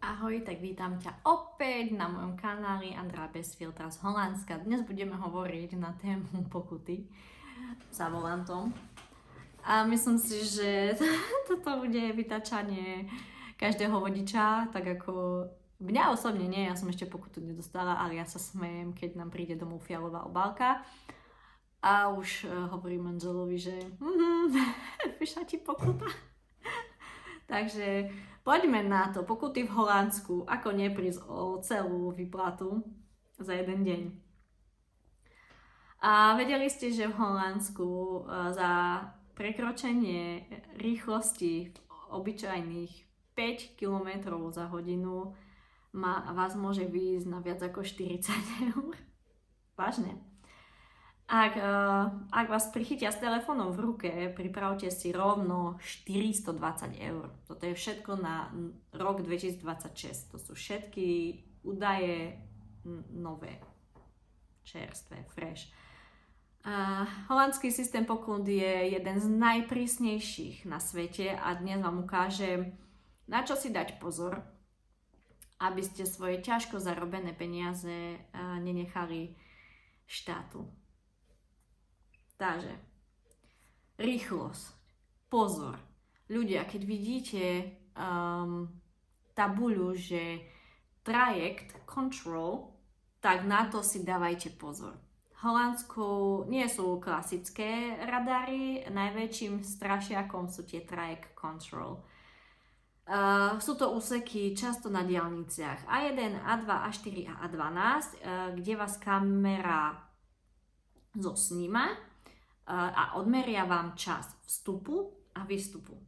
Ahoj, tak vítam ťa opäť na mojom kanáli Andrea bez filtra z Holandska. Dnes budeme hovoriť na tému pokuty za volantom. A myslím si, že toto bude vytačanie každého vodiča, tak ako mňa osobne nie, ja som ešte pokutu nedostala, ale ja sa smejem, keď nám príde domov fialová obálka. A už hovorím manželovi, že vyšla ti pokuta. Takže poďme na to. Pokuty v Holandsku. Ako neprísť o celú výplatu za jeden deň. A vedeli ste, že v Holandsku za prekročenie rýchlosti obyčajných 5 km za hodinu vás môže výjsť na viac ako 40 eur. Vážne. Ak vás prichytia s telefónom v ruke, pripravte si rovno 420 eur. Toto je všetko na rok 2026. To sú všetky údaje nové, čerstvé, fresh. Holandský systém pokut je jeden z najprísnejších na svete a dnes vám ukážem, na čo si dať pozor, aby ste svoje ťažko zarobené peniaze nenechali štátu. Takže, rýchlosť, pozor. Ľudia, keď vidíte tabuľu, že traject control, tak na to si dávajte pozor. V Holandsku nie sú klasické radary, najväčším strašiakom sú tie traject control. Sú to úseky často na diaľniciach A1, A2, A4 a A12, kde vás kamera zosníma a odmeria vám čas vstupu a výstupu.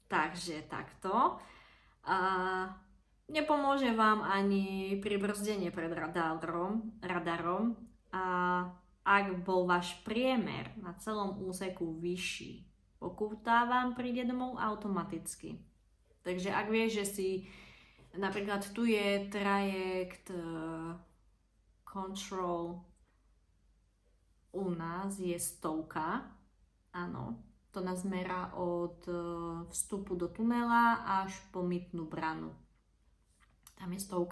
Takže takto. Nepomôže vám ani pribrzdenie pred radarom. Ak bol váš priemer na celom úseku vyšší, pokuta vám príde domov automaticky. Takže ak vieš, že si napríklad tu je trajekt control, u nás je 100, áno, to nás merá od vstupu do tunela až po mytnú branu. Tam je 100.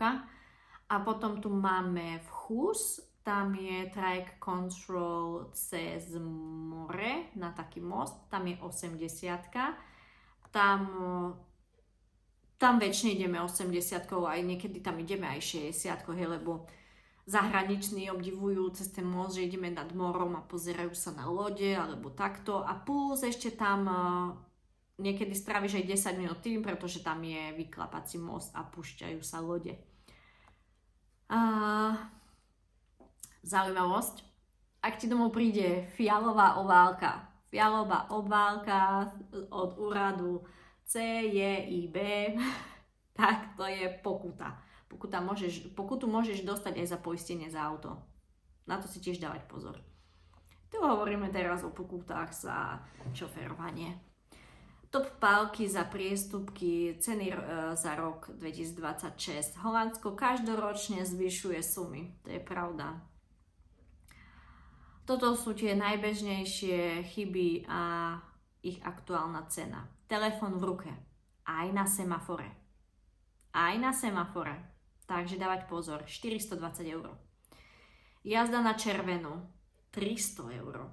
A potom tu máme vchus, tam je trajekt control cez more, na taký most, tam je 80. Tam väčšine ideme 80, aj niekedy tam ideme aj 60, lebo zahraniční obdivujú cez ten most, že ideme nad morom a pozerajú sa na lode alebo takto. A plus ešte tam niekedy stráviš aj 10 minút tým, pretože tam je vyklapací most a púšťajú sa lode. Zaujímavosť. Ak ti domov príde fialová obálka od úradu CJIB, tak to je pokuta. Pokutu môžeš dostať aj za poistenie za auto. Na to si tiež dávať pozor. Tu hovoríme teraz o pokutách za šoférovanie. Top pálky za priestupky, ceny za rok 2026. Holandsko každoročne zvyšuje sumy. To je pravda. Toto sú tie najbežnejšie chyby a ich aktuálna cena. Telefón v ruke. Aj na semafore. Takže dávať pozor, 420 eur. Jazda na červenú, 300 eur.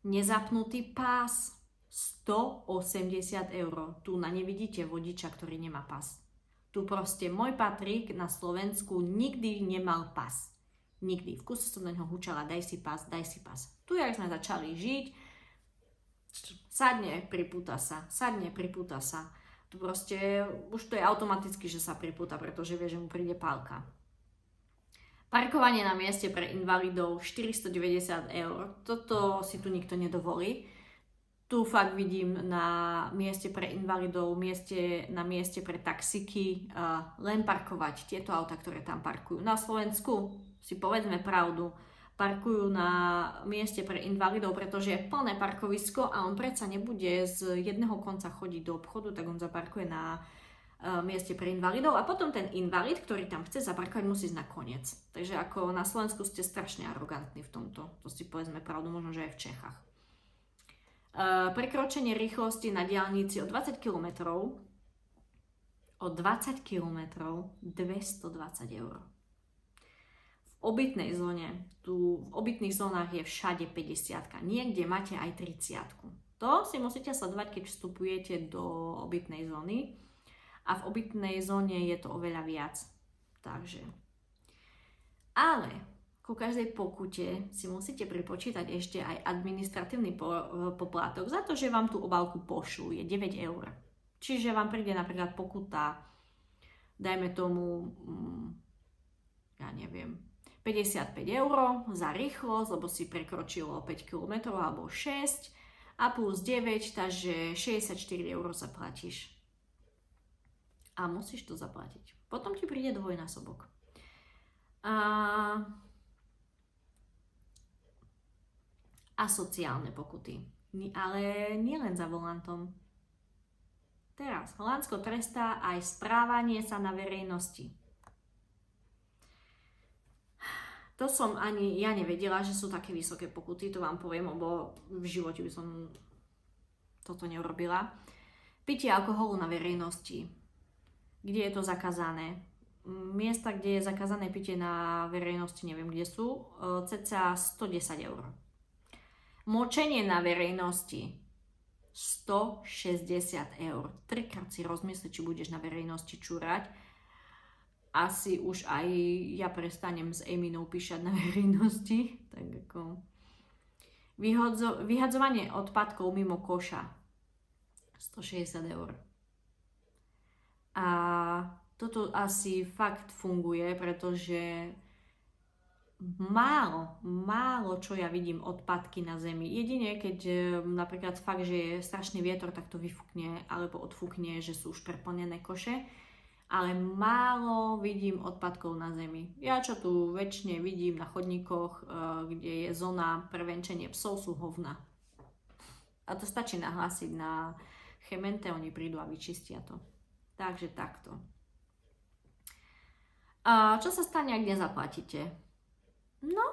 Nezapnutý pás, 180 eur. Tu na nevidíte vodiča, ktorý nemá pás. Tu proste môj Patrik na Slovensku nikdy nemal pás. Nikdy. V kuse som na ňo hučala, daj si pás. Tu, jak sme začali žiť, sadne, pripúta sa. Tu proste, už to je automaticky, že sa pripúta, pretože vie, že mu príde pálka. Parkovanie na mieste pre invalidov 490 eur. Toto si tu nikto nedovolí. Tu fakt vidím na mieste pre invalidov, na mieste pre taxíky len parkovať tieto autá, ktoré tam parkujú. Na Slovensku si povedzme pravdu, parkujú na mieste pre invalidov, pretože je plné parkovisko a on predsa nebude z jedného konca chodiť do obchodu, tak on zaparkuje na mieste pre invalidov a potom ten invalid, ktorý tam chce zaparkovať, musí ísť na koniec. Takže ako na Slovensku ste strašne arogantní v tomto. To si povedzme pravdu, možno, že aj v Čechách. Prekročenie rýchlosti na diaľnici o 20 km o 20 km 220 eur. V obytnej zóne, tu v obytných zónach je všade 50, niekde máte aj 30. To si musíte sledovať, keď vstupujete do obytnej zóny a v obytnej zóne je to oveľa viac. Takže. Ale ku každej pokute si musíte pripočítať ešte aj administratívny poplatok za to, že vám tú obálku pošlú, je 9 eur. Čiže vám príde napríklad pokuta, dajme tomu, ja neviem, 55 eur za rýchlosť, lebo si prekročilo 5 km alebo 6 a plus 9, takže 64 eur zaplatíš. A musíš to zaplatiť. Potom ti príde dvojnásobok. A sociálne pokuty. Ale nie len za volantom. Teraz, Holandsko trestá aj správanie sa na verejnosti. To som ani ja nevedela, že sú také vysoké pokuty, to vám poviem, lebo v živote by som toto neurobila. Pitie alkoholu na verejnosti. Kde je to zakázané? Miesta, kde je zakázané pitie na verejnosti, neviem kde sú, cca 110 eur. Močenie na verejnosti 160 eur. Trikrát si rozmysli, či budeš na verejnosti čúrať. Asi už aj ja prestanem s Eminou píšať na verejnosti. Tak ako... Vyhadzovanie odpadkov mimo koša 160 eur. A toto asi fakt funguje, pretože málo čo ja vidím odpadky na zemi. Jedine, keď napríklad fakt, že je strašný vietor, tak to vyfúkne alebo odfúkne, že sú už preplnené koše. Ale málo vidím odpadkov na zemi. Ja čo tu väčšine vidím na chodníkoch, kde je zóna pre venčenie psov, sú hovna. A to stačí nahlásiť na Chemente, oni prídu a vyčistia to. Takže takto. A čo sa stane, ak nezaplatíte? No,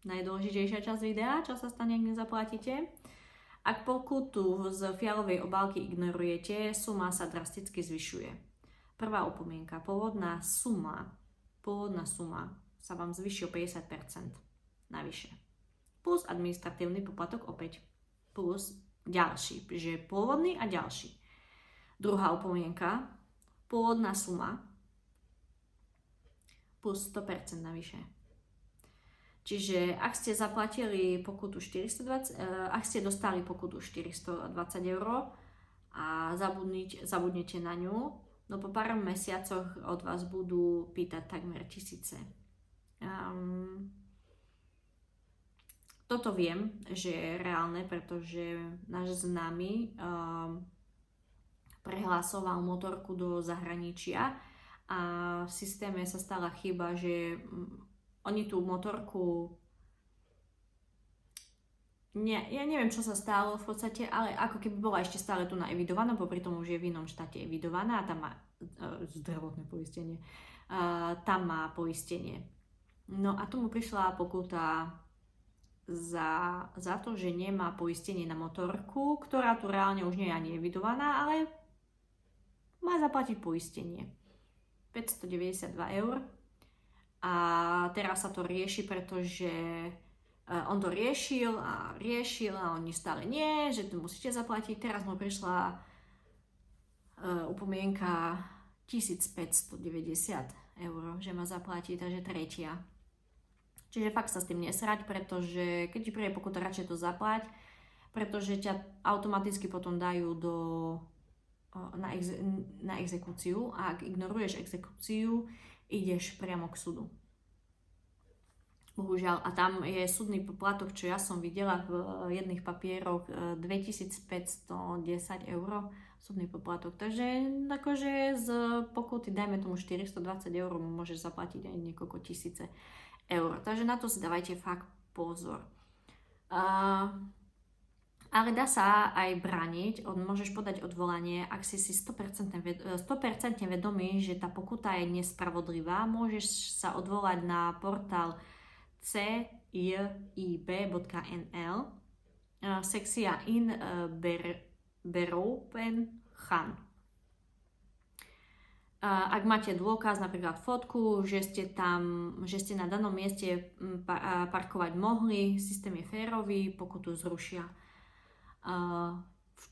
najdôležitejšia časť videa, čo sa stane, ak nezaplatíte. Ak pokutu z fialovej obálky ignorujete, suma sa drasticky zvyšuje. Prvá upomienka, pôvodná suma sa vám zvýši o 50% navyše. Plus administratívny poplatok opäť. Plus ďalší, že pôvodný a ďalší. Druhá upomienka, pôvodná suma plus 100% navyše. Čiže ak ste zaplatili pokutu 420, ak ste dostali pokutu 420 eur a zabudnete na ňu, no po pár mesiacoch od vás budú pýtať takmer 1000. Toto viem, že je reálne, pretože náš známy prehlásoval motorku do zahraničia a v systéme sa stala chyba, že oni tú motorku ja neviem, čo sa stalo v podstate, ale ako keby bola ešte stále tu naevidovaná, popri tom už je v inom štáte evidovaná a tam má zdravotné poistenie. Tam má poistenie. No a tomu prišla pokuta za to, že nemá poistenie na motorku, ktorá tu reálne už nie je ani evidovaná, ale má zaplatiť poistenie. 592 eur. A teraz sa to rieši, pretože on to riešil a oni stále nie, že to musíte zaplatiť. Teraz mu prišla upomienka 1590 eur, že má zaplatiť, takže tretia. Čiže fakt sa s tým nesrať, pretože keď ti príde pokuta, radšej to zaplať, pretože ťa automaticky potom dajú na exekúciu a ak ignoruješ exekúciu, ideš priamo k súdu. Bohužiaľ, a tam je súdny poplatok, čo ja som videla v jedných papieroch, 2510 eur súdny poplatok. Takže akože z pokuty, dajme tomu 420 eur, môžeš zaplatiť aj niekoľko tisíce eur. Takže na to si dávajte fakt pozor. Ale dá sa aj brániť, môžeš podať odvolanie, ak si 100% vedomý, že tá pokuta je nespravodlivá, môžeš sa odvolať na portál cjib.nl sekcia in beropen chan. Ak máte dôkaz, napríklad fotku, že ste na danom mieste parkovať mohli, systém je férový, pokutu zrušia.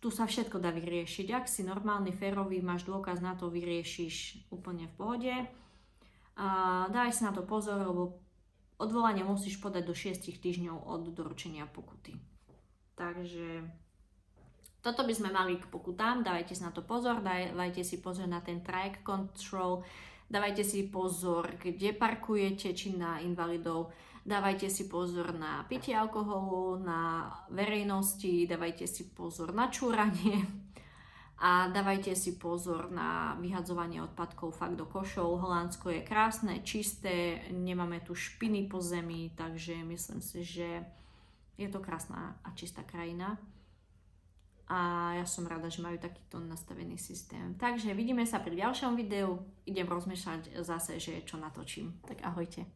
Tu sa všetko dá vyriešiť. Ak si normálny, férový, máš dôkaz na to, vyriešiš úplne v pohode. Daj si na to pozor, lebo odvolanie musíš podať do 6 týždňov od doručenia pokuty. Takže toto by sme mali k pokutám, dávajte si na to pozor, dávajte si pozor na ten track control, dávajte si pozor, kde parkujete, či na invalidov, dávajte si pozor na pitie alkoholu, na verejnosti, dávajte si pozor na čúranie a dávajte si pozor na vyhadzovanie odpadkov fakt do košov. Holandsko je krásne, čisté, nemáme tu špiny po zemi, takže myslím si, že je to krásna a čistá krajina. A ja som rada, že majú takýto nastavený systém. Takže vidíme sa pri ďalšom videu. Idem rozmýšľať zase, že čo natočím. Tak ahojte.